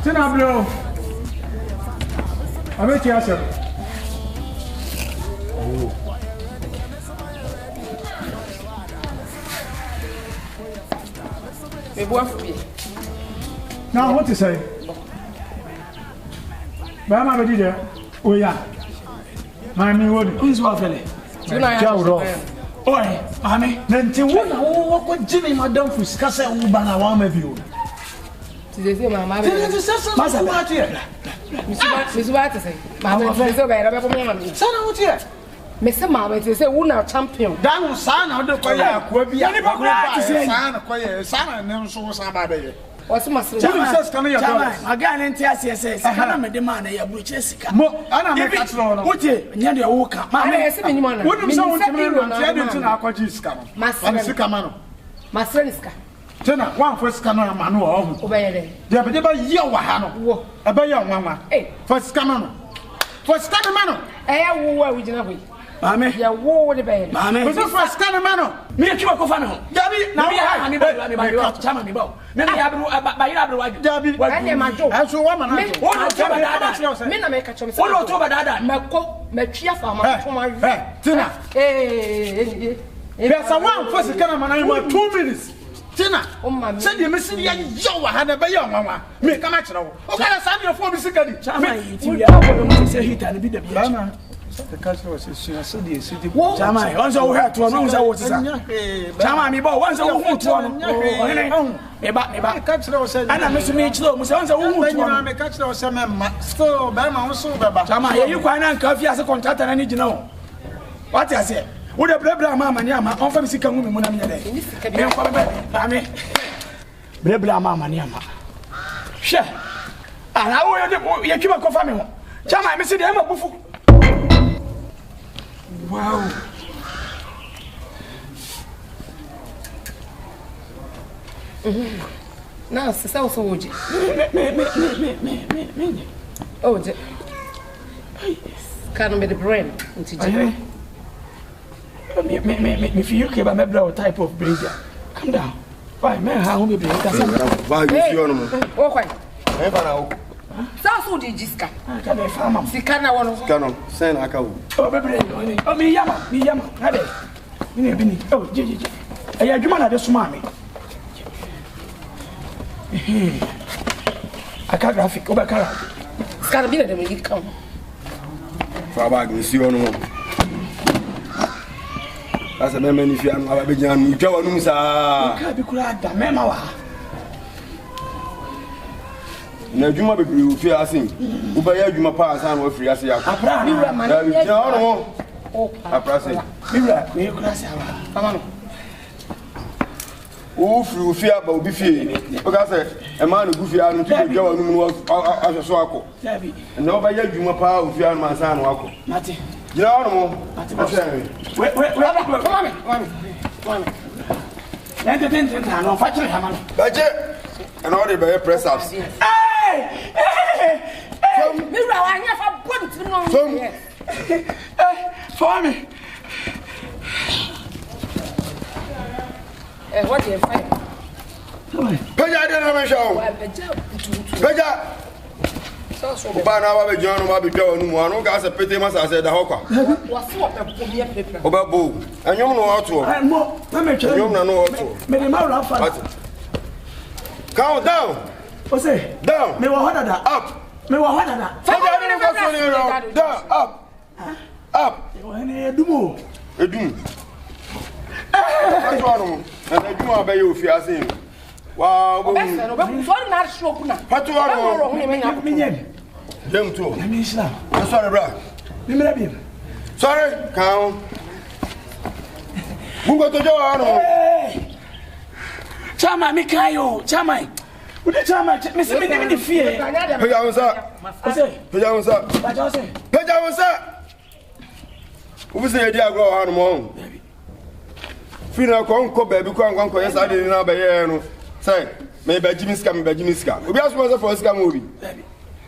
Tina bro. I bet you answer. Now what to say? But I'm ready there. Oh yeah. Mami what? Who's what fella? Oi, mami. Nenti wona wo ko Jimmy madam fus ka say wo ba na wa ma bi o. Ti say mama. Ti say masa ba ti e. Misu ba ti say. Mama ti say ba ra be ko mi mama. Sana wo ti e. Me say mama ti say wo na champion. Dan sana do ko ya ko bi. Ani ba ko ti say. Sana ko ye, sana ne nso sa ba be ye. What's my story? Jimmy says can you go? Again enti asese kana me de man na ya buche sika. Mo ana me catch no. Wote nya de wo ka. Mama e se me nyima na. Wonum say won timi no tia de ntina akwaji sika no. Masre sika ma no. Masre sika. Tena wan fo sika no ma no o hu. Obeye de. De be de ba ye wa ha no. Wo. E ba ye nwanwa. Fo sika ma no. Fo sika no ma no. E ya wo wa wi gina boy. Mame. Ya wo de be. Mame. Fo sika no ma no. Me kiwa ko fa me ho. Dabi na me ha me ba chama me ba. Me ya bro ba ira bro wa. Dabi. Ane ma jo. Aso wa ma na jo. Wo no to ba dada. Me na me ka chom se. Wo no to ba dada. Me ko me twia fa ma to ma. Tina. There's a one for sika na ma na 2 minutes. Tina. Say the message ya yo wa ha na be yo nwanwa. Me ka ma kire wo. O ka na sa me fo bi sika di. Chama yi ti ya ko mo se hita ne bi da bi. Bana. The culture was a city. Chama, once I heard to no say what is that. Chama me ba once I hu to no. Me ba culture was said. Ana me so me chilo mo say once I hu to no. Me culture was say me still be ma so be ba. Chama ye you kwan na nka fi ase contractor na ni gina o. What you say? Wo de brebra mama ni ama on fa me sika hu me mu na me dey. Me ko be ba me. Brebra mama ni ama. She. Ana wo ye twa ko fa me ho. Chama me say dey ma bufu. Wow. Now, c'est ça aussi Oji. Oji. Can be the brain. Me feel okay about my blood type of brazier. Come down. Why, man, how me bring that? Why you see on me? Oh, why? Never now. So di jiska. Ka be farm. Sikana wono. Sikano, send akawu. Oh, be brain. Oh, me yama. Na de. Me be ni. Oh, je. Aya adwuma na de soma me. Aka graphic, oba kara. Sikana bi na de me come. Fa bag ni see on me. Asa me mani fi am aba be jan mi twa wonu sa. Ka bi kura da mema wa. Na adwuma bebre o fi asin. Wo ba ya adwuma pa asan wo firi ase yakọ. Apra ni wura man. Ja ono. Apra se. Mi wura we kura se awa. Mama no. O firi o fi aba obi fie. O ka se e ma no gu fie anu ti be wonu mu ahweso akọ. Dabi. Na wo ba ya adwuma pa o fi anu asan no akọ. Mate. Ja ono. Mate. Mami. No, factory hammer. Baje. And all the very press ups. Hey! Me ra anya fa body to no. For me. What you find? Peja de na me show. Peja. So. Ba na wa be John wa be dwa nu mu anu ga se pete masa se da hokwa. Was what the problem paper. Oba bo. Anyom no oto. Mo, na me twa. Anyom na no oto. Me de ma ra fa. Count down. What's it? Down. Me wa hoda da. Up. Me wa hoda da. Peja de na so ni ro. Down. Up. Up. Yo ene edumo. Edum. That's one. And edum ba ye ofi asin. Wow, bo. So na show kuna. Patu aro. Me nyen. Dem to. Na me islam. Sorry, bra. Me me bi. Sorry, count. Mungo to jawa no. Chama mi kayo, chama. Udi chama, me se me ni fie. Peja wonsa. Peja wonsa. Bajo se. Peja wonsa. Ubi se yedi agro ha no mo. Fina ko nko baby ko nko yes ade na ba ye no. Say, me ba jimiska. Obi aso se for ska mo obi.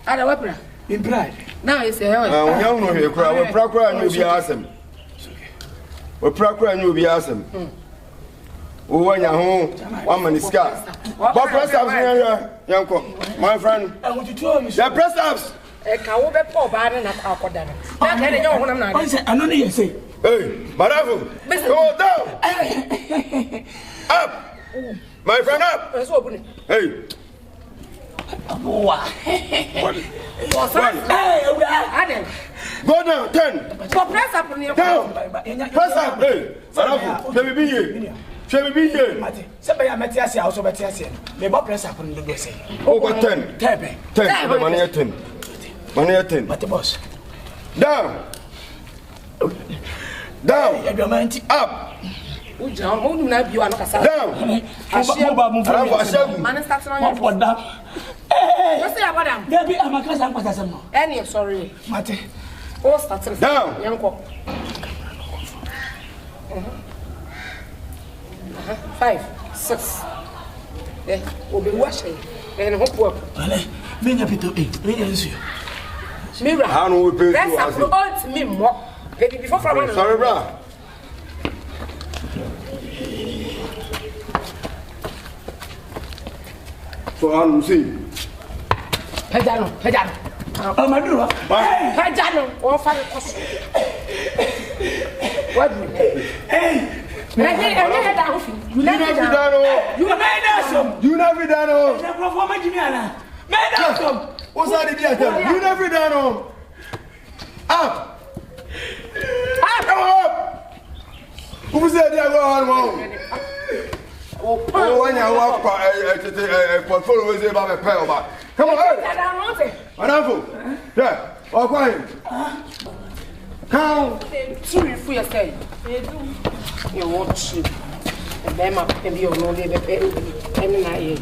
Ada wapra. In pride. Now you say, "Oh, we no he kura, we prakura nyu obi asem." We prakura nyu obi asem. O wanya ho, wa maniska. But press ups here, Yanko, my friend. I want to tell you. The press ups. A cow be poor bad and a cow down. I don't need to say. Hey, Marafu, go down. Up. My friend up. Hey. Go down, 10. Go press up on your down. Press up, hey. Marafu, let me be here. Let me be here. Somebody I met yesterday, also met yesterday. Maybe press up on the say. Oh, 10. 10. 10. Money at 10. Money at 10. But the boss. Down. Down. Up. Down. Baby, I'm a class. Any sorry. Mate. Oh, started down. Yanko. 5, 6. We'll be washing and hope work. Many people, Mira, how do we pay that's up me more. Baby, before from sorry, bro. So I'm see. Pajano. Oh, my dear. Pajano, or father. What? Hey, you never done. What's that? You never done. Up. Who's that? Oh, when you walk portfolio is about a pair of come on, yeah, or quiet. Count 2 for yourself. You want to them up and be on all the penny.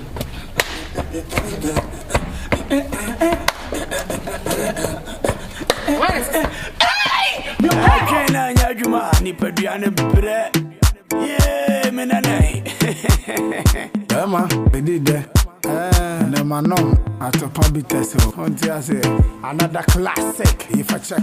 What is it? Yeah, me na nay. Emma, they did that. Never know. At a public test. Another classic. If I check.